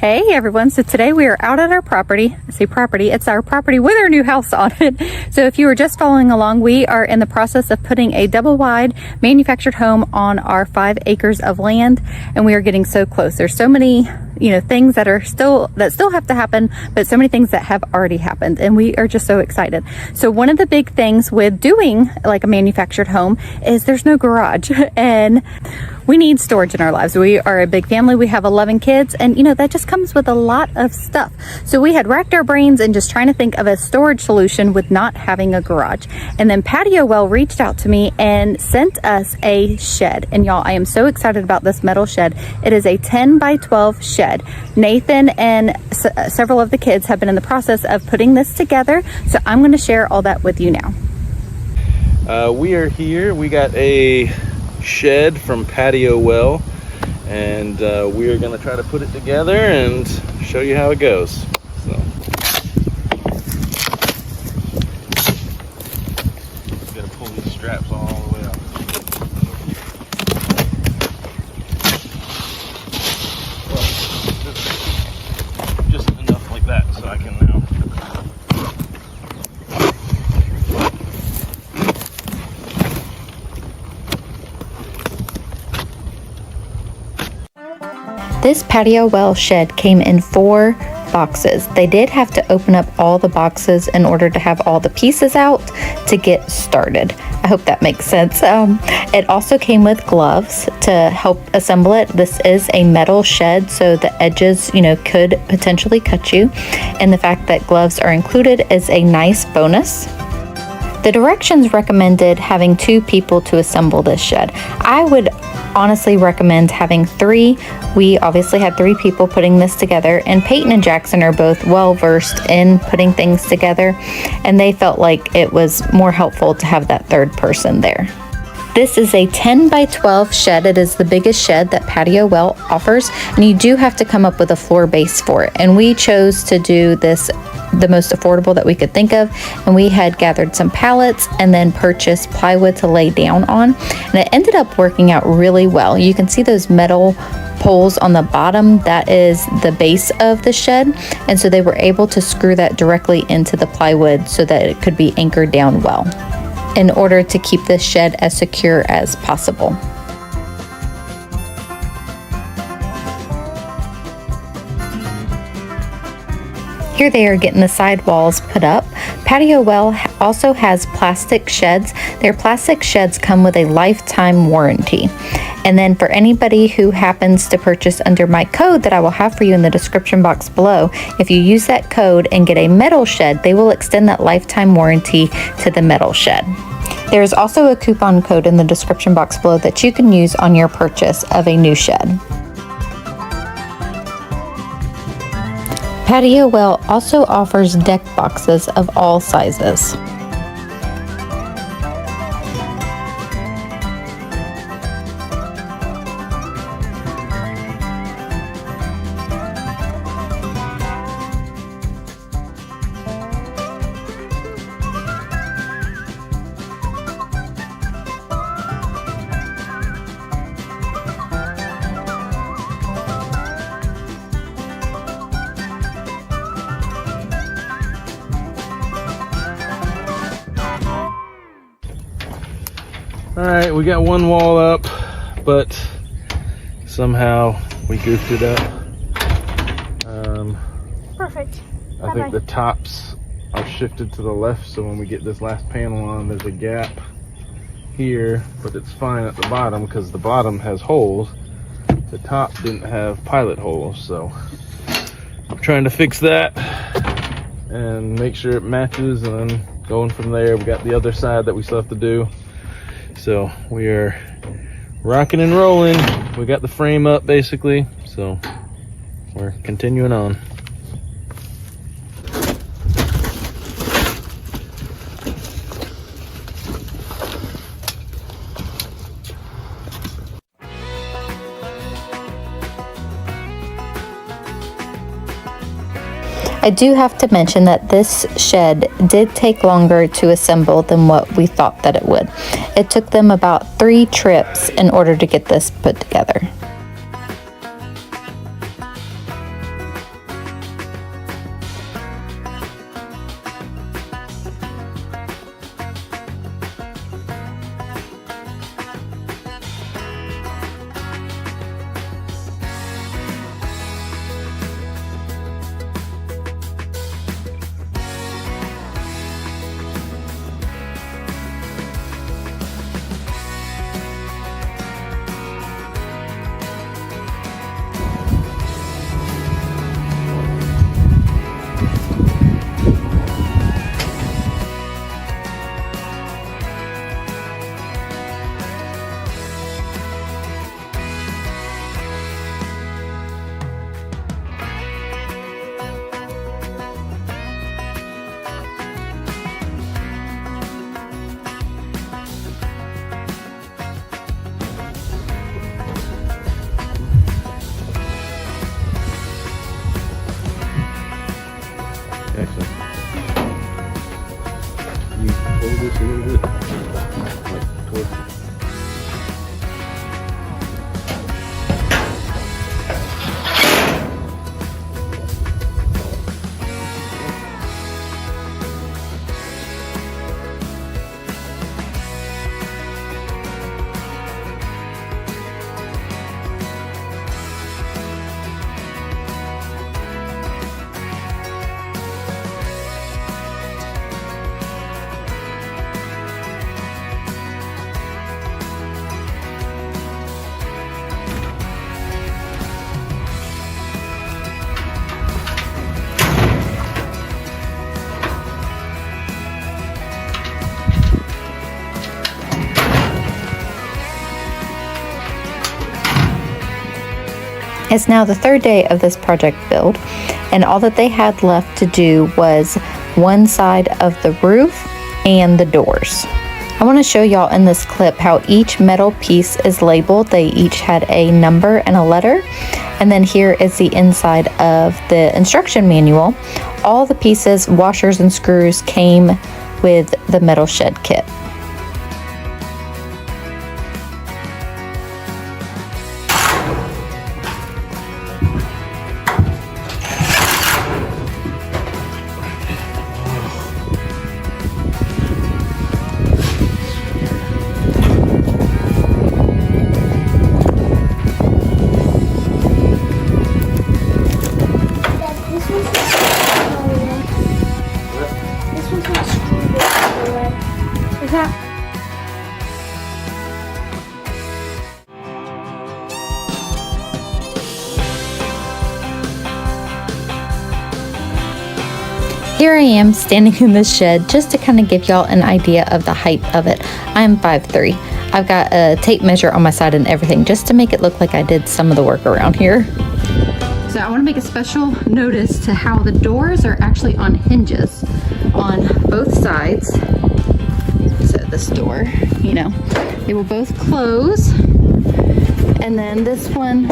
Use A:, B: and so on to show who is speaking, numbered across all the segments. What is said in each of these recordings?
A: Hey everyone, so today we are out at our property. I say property, it's our property with our new house on it. So if you were just following along, we are in the process of putting a double wide manufactured home on our 5 acres of land, and we are getting so close. There's so many things that still have to happen, but so many things that have already happened, and we are just so excited. So one of the big things with doing like a manufactured home is there's no garage, and we need storage in our lives. We are a big family. We have 11 kids, and that just comes with a lot of stuff. So we had racked our brains and just trying to think of a storage solution with not having a garage. And then Patiowell reached out to me and sent us a shed. And y'all, I am so excited about this metal shed. It is a 10 by 12 shed. Nathan and several of the kids have been in the process of putting this together. So I'm going to share all that with you now.
B: We are here. We got a shed from Patiowell, and we are going to try to put it together and show you how it goes. So got to pull these straps all the way out. Well, just enough like that so I can now
A: This Patiowell shed came in 4 boxes. They did have to open up all the boxes in order to have all the pieces out to get started. I hope that makes sense. It also came with gloves to help assemble it. This is a metal shed, so the edges, could potentially cut you. And the fact that gloves are included is a nice bonus. The directions recommended having 2 people to assemble this shed. I would honestly recommend having 3. We obviously had 3 people putting this together, and Peyton and Jackson are both well versed in putting things together, and they felt like it was more helpful to have that 3rd person there. This is a 10 by 12 shed. It is the biggest shed that Patiowell offers, and you do have to come up with a floor base for it. And we chose to do this the most affordable that we could think of, and we had gathered some pallets and then purchased plywood to lay down on, and it ended up working out really well. You can see those metal poles on the bottom. That is the base of the shed, and so they were able to screw that directly into the plywood so that it could be anchored down well in order to keep this shed as secure as possible. Here they are getting the sidewalls put up. Patiowell also has plastic sheds. Their plastic sheds come with a lifetime warranty. And then for anybody who happens to purchase under my code that I will have for you in the description box below, if you use that code and get a metal shed, they will extend that lifetime warranty to the metal shed. There is also a coupon code in the description box below that you can use on your purchase of a new shed. Patiowell also offers deck boxes of all sizes.
B: Alright, we got one wall up, but somehow we goofed it up.
C: Perfect.
B: I think the tops are shifted to the left, so when we get this last panel on, there's a gap here, but it's fine at the bottom because the bottom has holes. The top didn't have pilot holes, so I'm trying to fix that and make sure it matches, and then going from there. We got the other side that we still have to do. So we are rocking and rolling. We got the frame up basically, so we're continuing on.
A: I do have to mention that this shed did take longer to assemble than what we thought that it would. It took them about 3 trips in order to get this put together. It's now the third day of this project build, and all that they had left to do was one side of the roof and the doors. I want to show y'all in this clip how each metal piece is labeled. They each had a number and a letter. And then here is the inside of the instruction manual. All the pieces, washers and screws, came with the metal shed kit. Here I am standing in this shed just to kind of give y'all an idea of the height of it. I'm 5'3". I've got a tape measure on my side and everything just to make it look like I did some of the work around here. So I want to make a special notice to how the doors are actually on hinges on both sides. So this door, you know, they will both close. And then this one,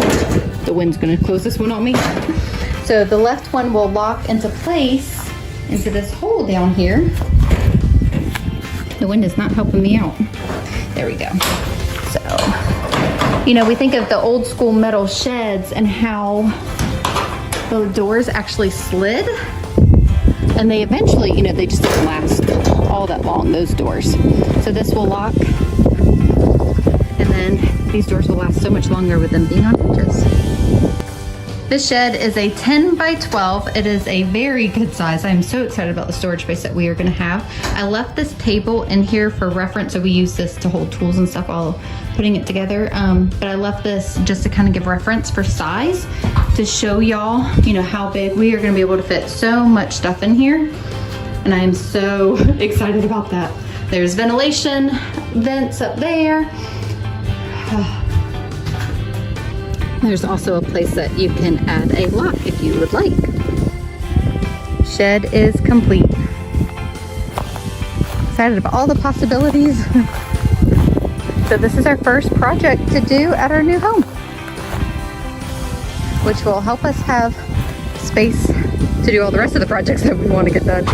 A: the wind's going to close this one on me. So the left one will lock into place into this hole down here. The wind is not helping me out. There we go. So, you know, we think of the old school metal sheds and how the doors actually slid, and they eventually, you know, they just didn't last all that long, those doors. So this will lock, and then these doors will last so much longer with them being on hinges. This shed is a 10 by 12. It is a very good size. I'm so excited about the storage space that we are gonna have. I left this table in here for reference, so we use this to hold tools and stuff while putting it together. But I left this just to kind of give reference for size, to show y'all, you know, how big we are gonna be able to fit so much stuff in here. And I am so excited about that. There's ventilation vents up there. There's also a place that you can add a lock if you would like. Shed is complete. Excited about all the possibilities. So this is our first project to do at our new home, which will help us have space to do all the rest of the projects that we want to get done.